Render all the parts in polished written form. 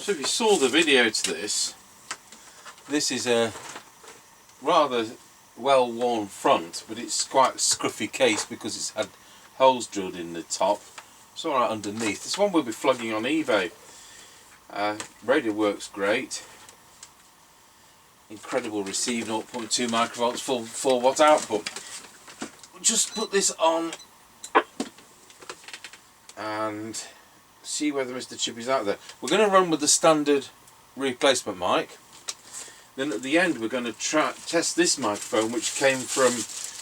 So if you saw the video to this is a rather well worn front, but it's quite a scruffy case because it's had holes drilled in the top. It's alright underneath. This one will be flogging on eBay. Radio works great. Incredible receive, 0.2 microvolts, full 4 watt output. We'll just put this on and see whether Mr. Chippie's out there. We're going to run with the standard replacement mic. Then at the end we're going to test this microphone, which came from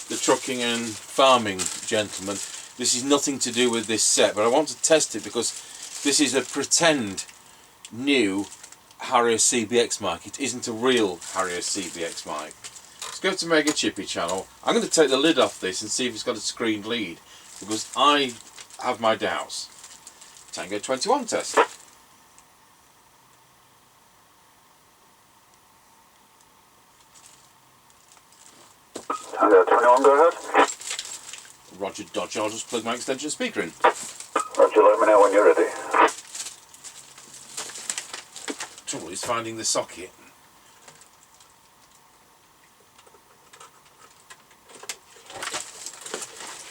the trucking and farming gentleman. This is nothing to do with this set, but I want to test it because this is a pretend new Harrier CBX mic. It isn't a real Harrier CBX mic. Let's go to Mega Chippie channel. I'm going to take the lid off this and see if it's got a screened lead, because I have my doubts. Tango 21 test. Tango 21, go ahead. Roger Dodge, I'll just plug my extension speaker in. Roger, let me know when you're ready. Trouble is finding the socket.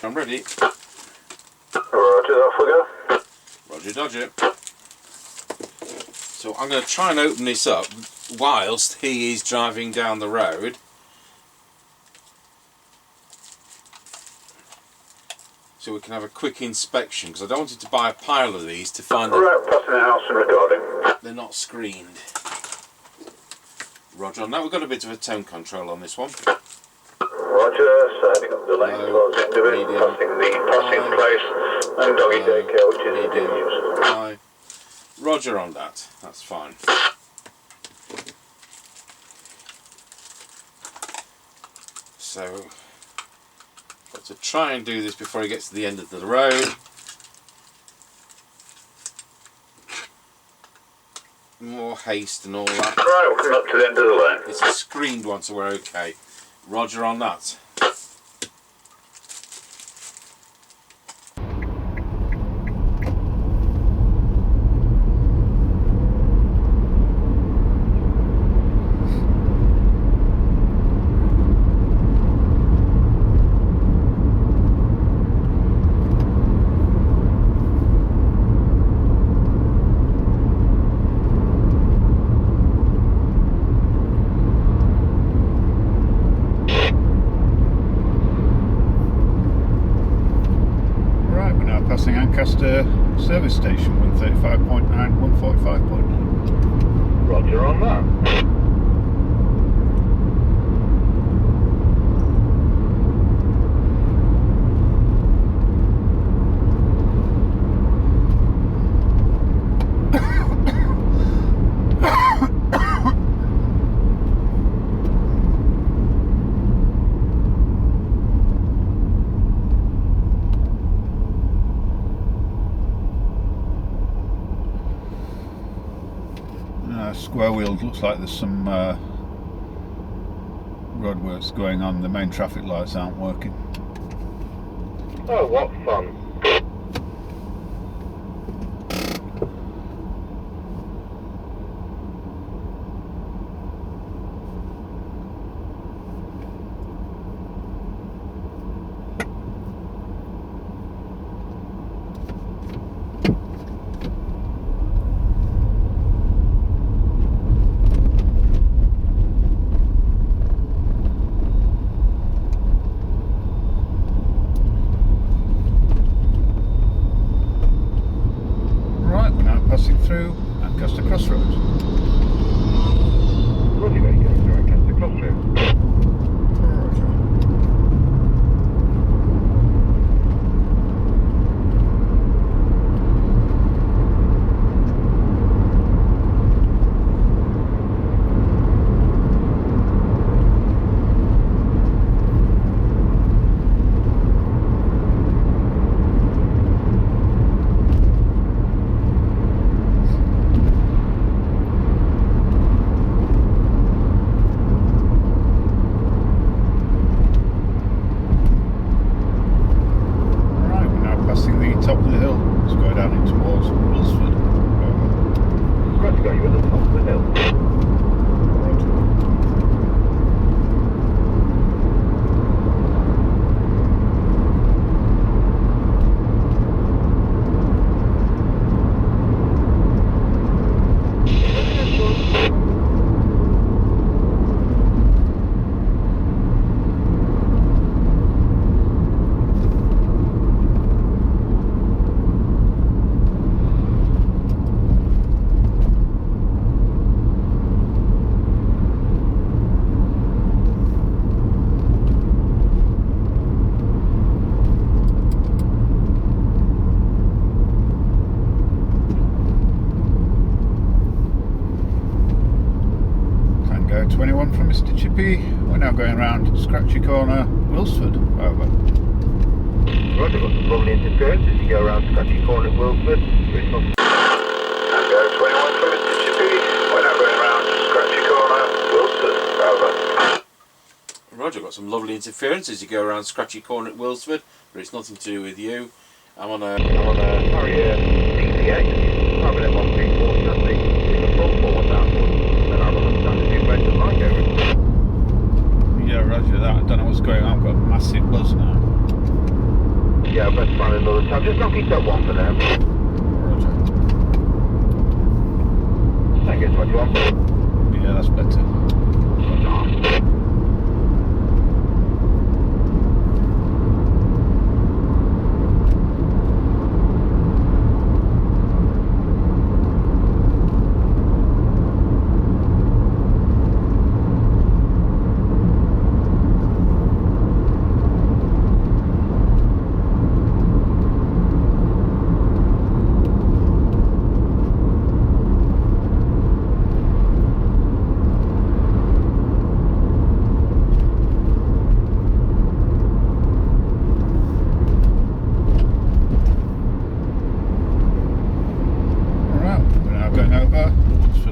I'm ready. Roger, off we go. Roger Dodger. So I'm going to try and open this up whilst he is driving down the road. So we can have a quick inspection, because I don't want you to buy a pile of these to find that Right, passing the house and recording. they're not screened. Roger, now we've got a bit of a tone control on this one. Roger, setting up the lane towards the end of it, passing the passing place, and doggy daycare, which is continuous. High. Roger on that, that's fine. So, got to try and do this before he gets to the end of the road. More haste and all that. Right, we're coming up to the end of the lane. It's a screened one, so we're okay. Roger on that. Service station 135.9, 145.9. Roger on that. Square wheels, looks like there's some roadworks going on. The main traffic lights aren't working. Oh, what fun. Through Lancaster Crossroads. Roger, going through Lancaster Crossroads. 21 from Mr. Chippie. We're now going around Scratchy Corner, Wilsford. Over. Roger, got some lovely interference as you go around Scratchy Corner at Wilsford. Tango 21 from Mr. Chippie. We're now going around Scratchy Corner, Wilsford. Over. Roger, got some lovely interference as you go around Scratchy Corner at Wilsford, but it's nothing to do with you. I'm on a Harrier CBX Cybernet 134 chassis. It's a full forward downward. And I'm on the standard differential like over. Yeah, roger that. I don't know what's going on. I've got a massive buzz now. Yeah, let's find another time. Just knock it up one for now. Roger. Tango 21. Yeah, that's better.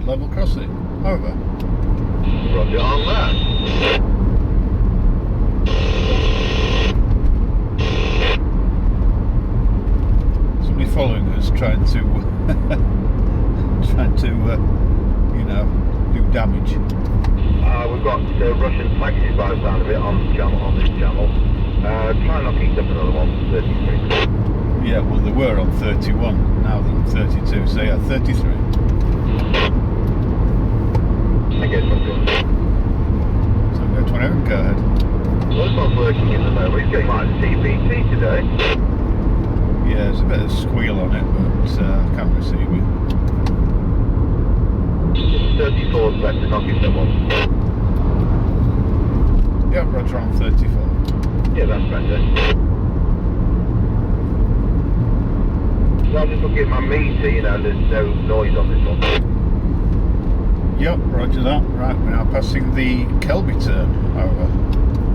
Level crossing. Over. Roger on that. Somebody following us trying to you know, do damage. We've got Russian taxis by the sound of it on the channel, on this channel. Try and knock it up another one, 33. Yeah, well they were on 31, now they're on 32, so yeah, 33. I guess I'm good. So go 20, go ahead. Well, it's not working in the moment. It's getting like CBT today. Yeah, there's a bit of squeal on it, but I can't receive it. 34's left to knock it up one. Yep, roger on 34. Yeah, that's better. So I'm just looking at my meter, you know, there's no noise on this one. Yep, roger that. Right, we're now passing the Kelby turn. Over.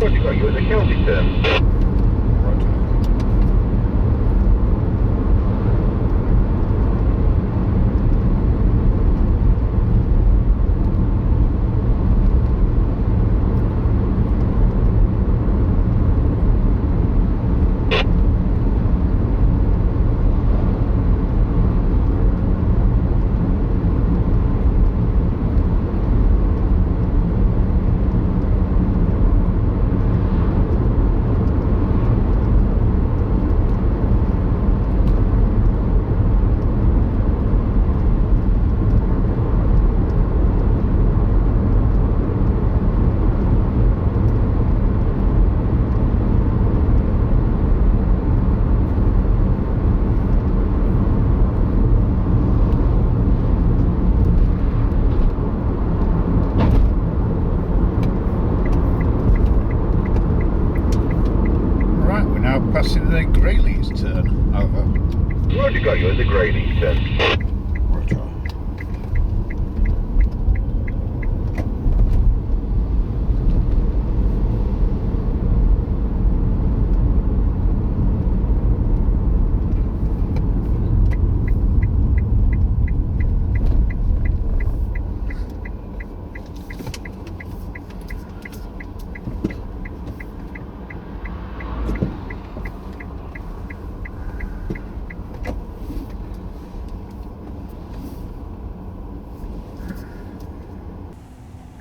Roger, got you at the Kelby turn. Roger. Passing the Greyleys turn. Over. Roger, got you at the Greyleys turn. Roger.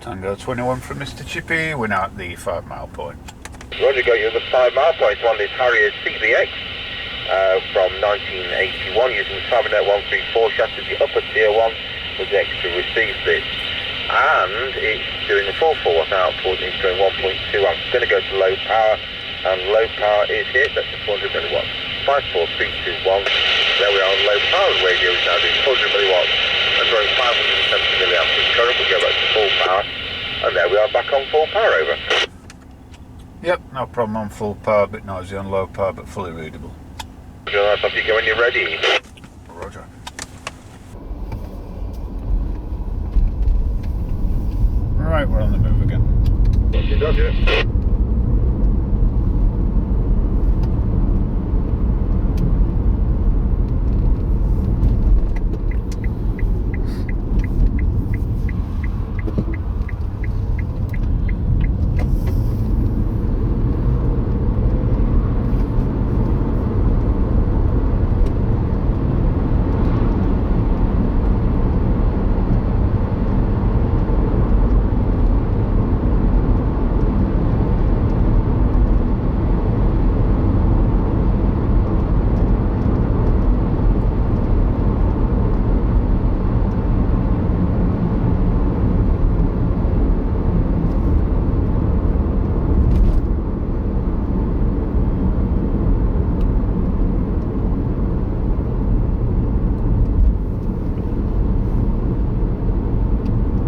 Tango 21 from Mr. Chippie. We're now at the 5 mile point. Roger, got you at the 5 mile point on this Harrier CBX from 1981 using Cybernet 134 chassis. The upper tier one with the extra receive bit. And it's doing the 440 output and it's doing 1.2 amps. It's going to go to low power, and low power is here. That's the 400 milliwatts. 54321. There we are on low power. The radio is now doing 400 milliwatts and drawing 570 milliamps of current. We'll go back to full power, and there we are back on full power. Over. Yep, no problem on full power, bit noisy on low power, but fully readable. Roger, that's off you go when you're ready. Roger. Right, we're on the Roger.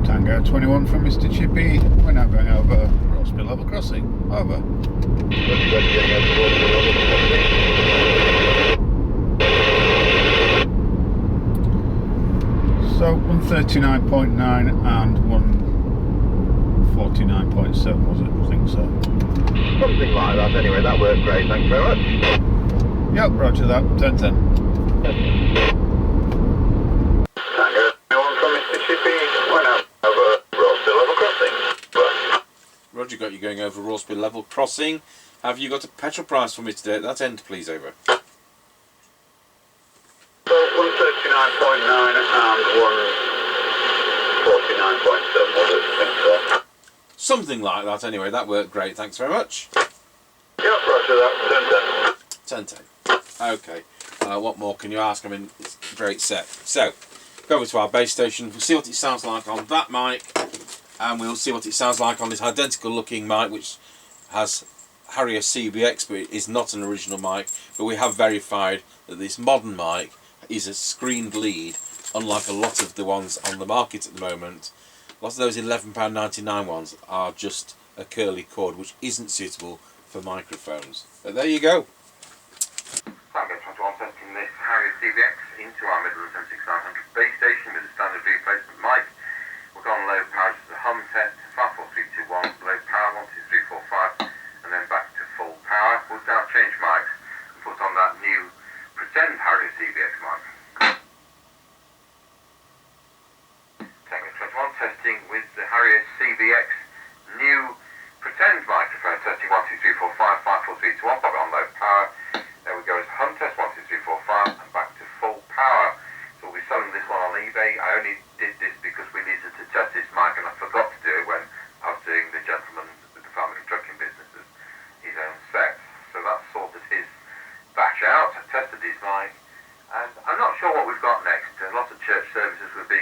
Tango 21 from Mr. Chippie. We're now going over Rossby level crossing. Over. So 139.9 and 149.7 was it? I think so. Something like that anyway, that worked great, thanks very much. Yep, roger that. 10-10. Tango 21 from Mr. Chippie, we're now over Rossby level crossing. Roger, got you going over Rossby level crossing. Have you got a petrol price for me today at that end, please, over? So 139.9 and 149.7 was it, I think so. Something like that anyway, that worked great, thanks very much. Yep, roger that, 10-10. Okay, what more can you ask? I mean, it's a great set. So, go over to our base station, we'll see what it sounds like on that mic, and we'll see what it sounds like on this identical looking mic, which has Harrier CBX, but it is not an original mic, but we have verified that this modern mic is a screened lead, unlike a lot of the ones on the market at the moment. Lots of those £11.99 ones are just a curly cord, which isn't suitable for microphones. But there you go. Tango 21 testing this Harrier CBX into our Midlands M6900 base station with a standard replacement mic. We're going low power to the hum test, 54321, low power 12345, and then back to full power. We'll now change mics and put on that new pretend Harrier CBX mic. Tango 21 testing with the Harrier CBX new pretend microphone, testing 12345, 54321, pop it on low power. There we go, it's hum test 12345 and back to full power. So we'll be selling this one on eBay. I only did this because we needed to test this mic and I forgot to do it when I was doing the gentleman with the family trucking businesses, his own set. So that sorted his batch out. I tested his mic and I'm not sure what we've got next. A lot of church services we're being